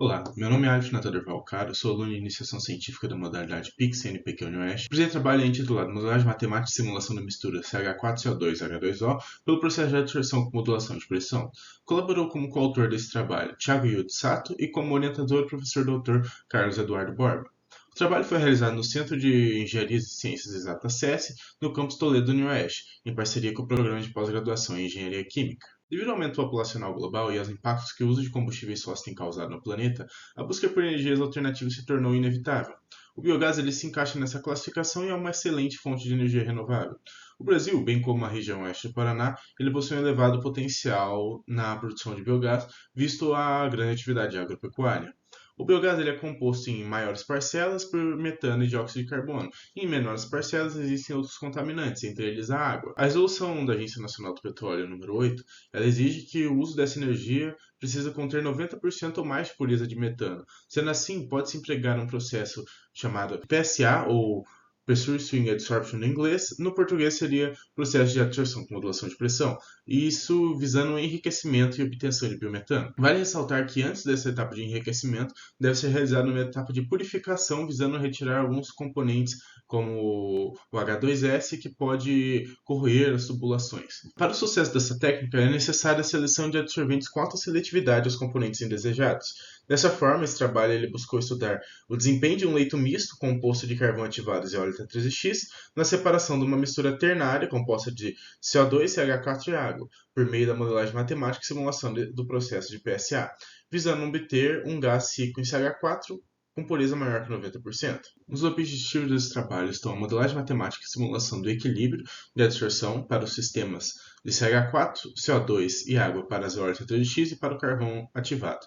Olá, meu nome é Alisson Natador Valcaro, sou aluno de Iniciação Científica da modalidade PIC-CNPq UniOeste. Apresento trabalho intitulado Modelagem Matemática e Simulação da Mistura CH4CO2H2O pelo processo de adsorção com modulação de pressão. Colaborou como coautor desse trabalho Thiago Yude Sato e como orientador o professor Dr. Carlos Eduardo Borba. O trabalho foi realizado no Centro de Engenharia e Ciências Exatas SESC, no campus Toledo do UniOeste, em parceria com o Programa de Pós-Graduação em Engenharia Química. Devido ao aumento populacional global e aos impactos que o uso de combustíveis fósseis tem causado no planeta, a busca por energias alternativas se tornou inevitável. O biogás se encaixa nessa classificação e é uma excelente fonte de energia renovável. O Brasil, bem como a região oeste do Paraná, ele possui um elevado potencial na produção de biogás, visto a grande atividade agropecuária. O biogás é composto em maiores parcelas por metano e dióxido de carbono, e em menores parcelas existem outros contaminantes, entre eles a água. A resolução da Agência Nacional do Petróleo número 8, ela exige que o uso dessa energia precisa conter 90% ou mais de pureza de metano. Sendo assim, pode-se empregar um processo chamado PSA, ou Pressure Swing Adsorption no inglês, no português seria processo de adsorção com modulação de pressão, e isso visando o enriquecimento e obtenção de biometano. Vale ressaltar que antes dessa etapa de enriquecimento, deve ser realizada uma etapa de purificação visando retirar alguns componentes como o H2S que pode corroer as tubulações. Para o sucesso dessa técnica é necessária a seleção de adsorventes com alta seletividade aos componentes indesejados. Dessa forma, esse trabalho ele buscou estudar o desempenho de um leito misto composto de carvão ativados e óleo T3X na separação de uma mistura ternária composta de CO2, CH4 e água, por meio da modelagem matemática e simulação do processo de PSA, visando obter um gás cíclico em CH4 com pureza maior que 90%. Os objetivos desse trabalho estão a modelagem matemática e simulação do equilíbrio de adsorção para os sistemas de CH4, CO2 e água para as óleo T3X e para o carvão ativado.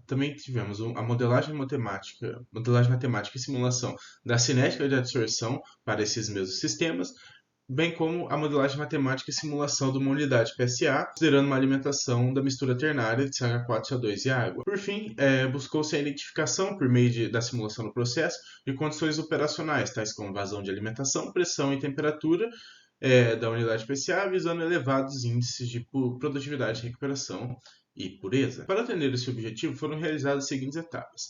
Também tivemos a modelagem matemática e simulação da cinética de adsorção para esses mesmos sistemas, bem como a modelagem matemática e simulação de uma unidade PSA, considerando uma alimentação da mistura ternária de CH4, CO2 e água. Por fim, buscou-se a identificação, por meio da simulação do processo, de condições operacionais, tais como vazão de alimentação, pressão e temperatura da unidade PSA, visando elevados índices de produtividade, recuperação e pureza. Para atender esse objetivo, foram realizadas as seguintes etapas.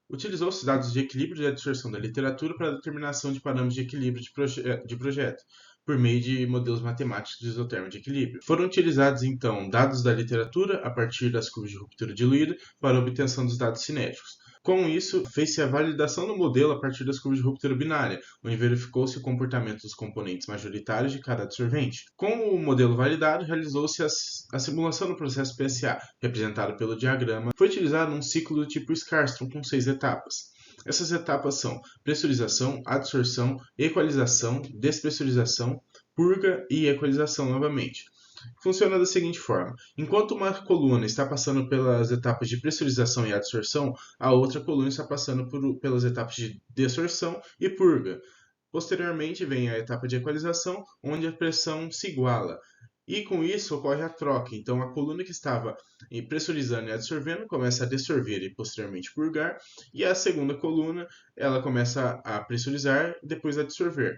Utilizou-se dados de equilíbrio e adsorção da literatura para a determinação de parâmetros de equilíbrio de projeto, por meio de modelos matemáticos de isoterma de equilíbrio. Foram utilizados, então, dados da literatura a partir das curvas de ruptura diluída para a obtenção dos dados cinéticos. Com isso, fez-se a validação do modelo a partir das curvas de ruptura binária, onde verificou-se o comportamento dos componentes majoritários de cada adsorvente. Com o modelo validado, realizou-se a simulação do processo PSA, representado pelo diagrama. Foi utilizado um ciclo do tipo Scarstrom com 6 etapas. Essas etapas são pressurização, adsorção, equalização, despressurização, purga e equalização novamente. Funciona da seguinte forma: enquanto uma coluna está passando pelas etapas de pressurização e adsorção, a outra coluna está passando pelas etapas de desorção e purga. Posteriormente vem a etapa de equalização, onde a pressão se iguala. E com isso ocorre a troca. Então a coluna que estava pressurizando e adsorvendo começa a dessorver e posteriormente purgar, e a segunda coluna ela começa a pressurizar e depois a dissolver.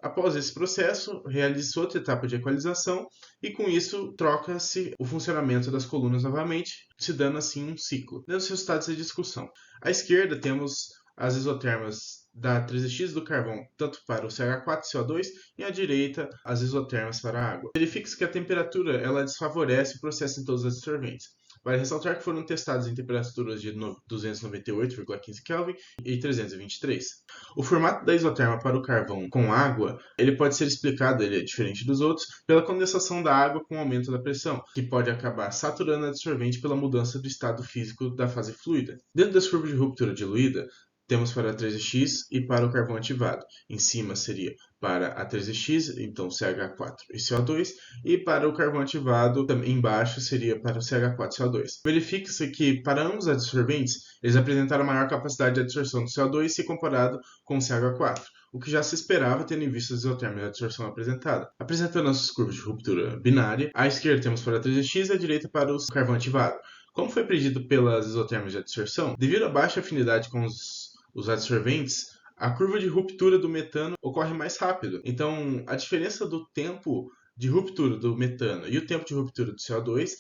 Após esse processo, realiza-se outra etapa de equalização e com isso troca-se o funcionamento das colunas novamente, se dando assim um ciclo. Dando os resultados da discussão. À esquerda temos as isotermas da 3x do carvão, tanto para o CH4 e CO2, e à direita as isotermas para a água. Verifique-se que a temperatura ela desfavorece o processo em todos os adsorventes. Vale ressaltar que foram testados em temperaturas de 298,15 Kelvin e 323. O formato da isoterma para o carvão com água, ele pode ser explicado, ele é diferente dos outros, pela condensação da água com o aumento da pressão, que pode acabar saturando a adsorvente pela mudança do estado físico da fase fluida. Dentro das curvas de ruptura diluída, temos para a 3x e para o carvão ativado. Em cima seria para a 3x, então CH4 e CO2, e para o carvão ativado, embaixo seria para o CH4 e CO2. Verifique-se que para ambos os adsorventes, eles apresentaram maior capacidade de adsorção do CO2 se comparado com o CH4, o que já se esperava tendo em vista as isotermas de adsorção apresentada. Apresentando as curvas de ruptura binária, à esquerda temos para a 3x e à direita para o carvão ativado. Como foi predito pelas isotermas de adsorção, devido à baixa afinidade com os adsorventes, a curva de ruptura do metano ocorre mais rápido. Então, a diferença do tempo de ruptura do metano e o tempo de ruptura do CO2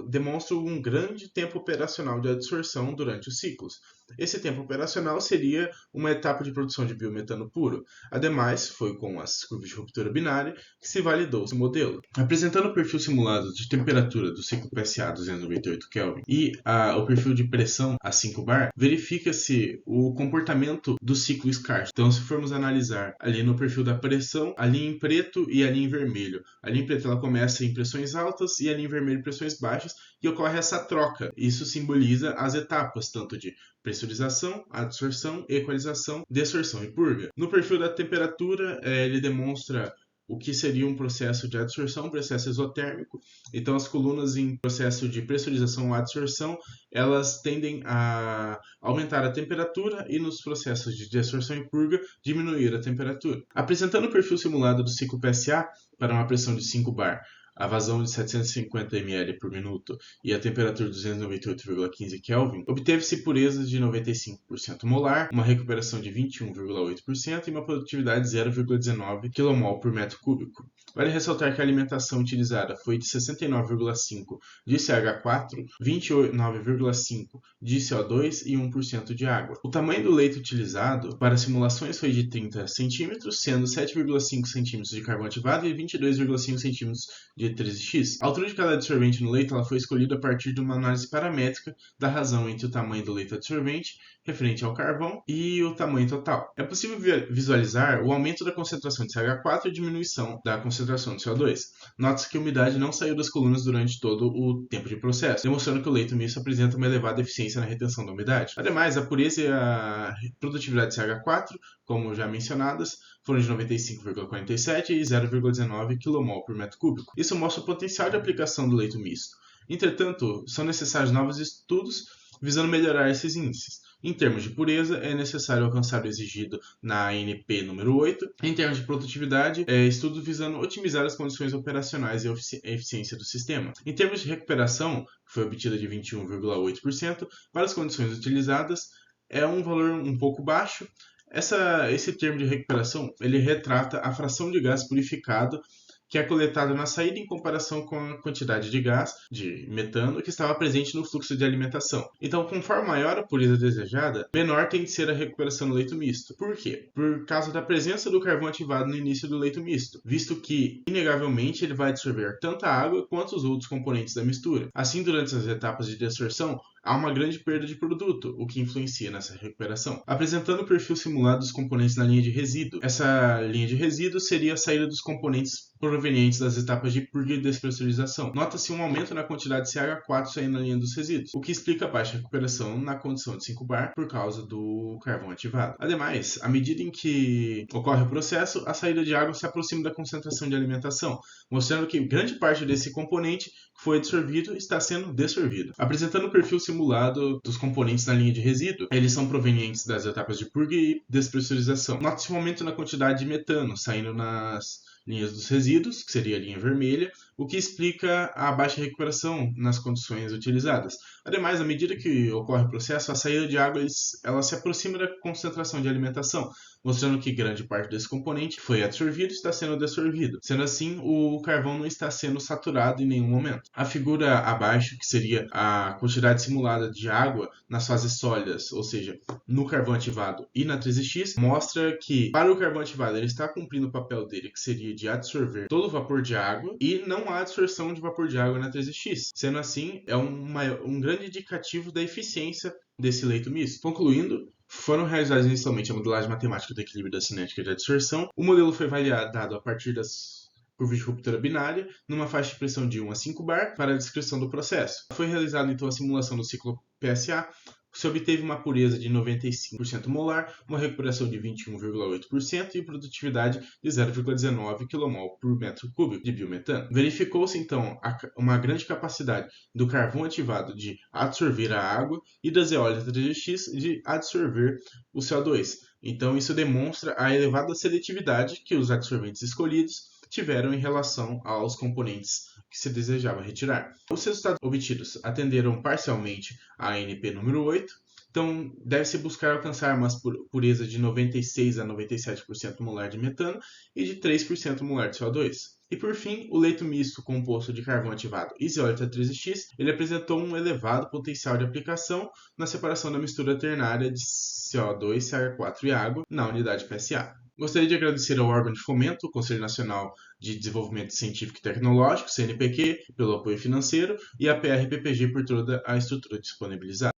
demonstra um grande tempo operacional de adsorção durante os ciclos. Esse tempo operacional seria uma etapa de produção de biometano puro. Ademais, foi com as curvas de ruptura binária que se validou esse modelo. Apresentando o perfil simulado de temperatura do ciclo PSA 298 Kelvin e o perfil de pressão a 5 bar, verifica-se o comportamento do ciclo Scarce. Então, se formos analisar ali no perfil da pressão, a linha em preto e a linha em vermelho. A linha em preto ela começa em pressões altas e a linha em vermelho em pressões baixas, e ocorre essa troca. Isso simboliza as etapas, tanto de pressurização, adsorção, equalização, desorção e purga. No perfil da temperatura, ele demonstra o que seria um processo de adsorção, um processo exotérmico. Então, as colunas em processo de pressurização ou adsorção, elas tendem a aumentar a temperatura e nos processos de desorção e purga, diminuir a temperatura. Apresentando o perfil simulado do ciclo PSA para uma pressão de 5 bar, a vazão de 750 ml por minuto e a temperatura de 298,15 Kelvin, obteve-se pureza de 95% molar, uma recuperação de 21,8% e uma produtividade de 0,19 kmol por metro cúbico. Vale ressaltar que a alimentação utilizada foi de 69,5% de CH4, 29,5% de CO2 e 1% de água. O tamanho do leito utilizado para simulações foi de 30 cm, sendo 7,5 cm de carvão ativado e 22,5 cm de 13x. A altura de cada adsorvente no leito ela foi escolhida a partir de uma análise paramétrica da razão entre o tamanho do leito adsorvente, referente ao carvão, e o tamanho total. É possível visualizar o aumento da concentração de CH4 e a diminuição da concentração de CO2. Nota-se que a umidade não saiu das colunas durante todo o tempo de processo, demonstrando que o leito misto apresenta uma elevada eficiência na retenção da umidade. Ademais, a pureza e a produtividade de CH4, como já mencionadas, foram de 95,47 e 0,19 kmol por metro cúbico. Isso mostra o potencial de aplicação do leito misto. Entretanto, são necessários novos estudos visando melhorar esses índices. Em termos de pureza, é necessário alcançar o exigido na ANP número 8. Em termos de produtividade, estudos visando otimizar as condições operacionais e a eficiência do sistema. Em termos de recuperação, que foi obtida de 21,8%, para as condições utilizadas, é um valor um pouco baixo. Esse termo de recuperação ele retrata a fração de gás purificado que é coletado na saída em comparação com a quantidade de gás, de metano, que estava presente no fluxo de alimentação. Então, conforme maior a pureza desejada, menor tem de ser a recuperação do leito misto. Por quê? Por causa da presença do carvão ativado no início do leito misto, visto que, inegavelmente, ele vai absorver tanto a água quanto os outros componentes da mistura. Assim, durante as etapas de desorção, há uma grande perda de produto, o que influencia nessa recuperação. Apresentando o perfil simulado dos componentes na linha de resíduo. Essa linha de resíduo seria a saída dos componentes provenientes das etapas de purga e despressurização. Nota-se um aumento na quantidade de CH4 saindo na linha dos resíduos, o que explica a baixa recuperação na condição de 5 bar por causa do carvão ativado. Ademais, à medida em que ocorre o processo, a saída de água se aproxima da concentração de alimentação, mostrando que grande parte desse componente que foi absorvido está sendo dessorvido. Apresentando o perfil simulado dos componentes na linha de resíduo, eles são provenientes das etapas de purga e despressurização. Nota-se um aumento na quantidade de metano saindo nas linhas dos resíduos, que seria a linha vermelha, o que explica a baixa recuperação nas condições utilizadas. Ademais, à medida que ocorre o processo, a saída de água ela se aproxima da concentração de alimentação, mostrando que grande parte desse componente foi absorvido e está sendo dessorvido. Sendo assim, o carvão não está sendo saturado em nenhum momento. A figura abaixo, que seria a quantidade simulada de água nas fases sólidas, ou seja, no carvão ativado e na 13x, mostra que para o carvão ativado ele está cumprindo o papel dele, que seria de absorver todo o vapor de água, e não há absorção de vapor de água na 13x. Sendo assim, é um grande indicativo da eficiência desse leito misto. Concluindo, foram realizadas inicialmente a modelagem matemática do equilíbrio da cinética de adsorção. O modelo foi validado a partir das curvas de ruptura binária, numa faixa de pressão de 1 a 5 bar, para a descrição do processo. Foi realizada então a simulação do ciclo PSA, se obteve uma pureza de 95% molar, uma recuperação de 21,8% e produtividade de 0,19 kmol por metro cúbico de biometano. Verificou-se então uma grande capacidade do carvão ativado de absorver a água e das eólicas 3x de absorver o CO2. Então isso demonstra a elevada seletividade que os absorventes escolhidos tiveram em relação aos componentes que se desejava retirar. Os resultados obtidos atenderam parcialmente a ANP número 8, então deve-se buscar alcançar uma pureza de 96 a 97% molar de metano e de 3% molar de CO2. E por fim, o leito misto composto de carvão ativado e zeólita 13X, ele apresentou um elevado potencial de aplicação na separação da mistura ternária de CO2, CH4 e água na unidade PSA. Gostaria de agradecer ao órgão de fomento, o Conselho Nacional de Desenvolvimento Científico e Tecnológico, CNPq, pelo apoio financeiro, e à PRPPG por toda a estrutura disponibilizada.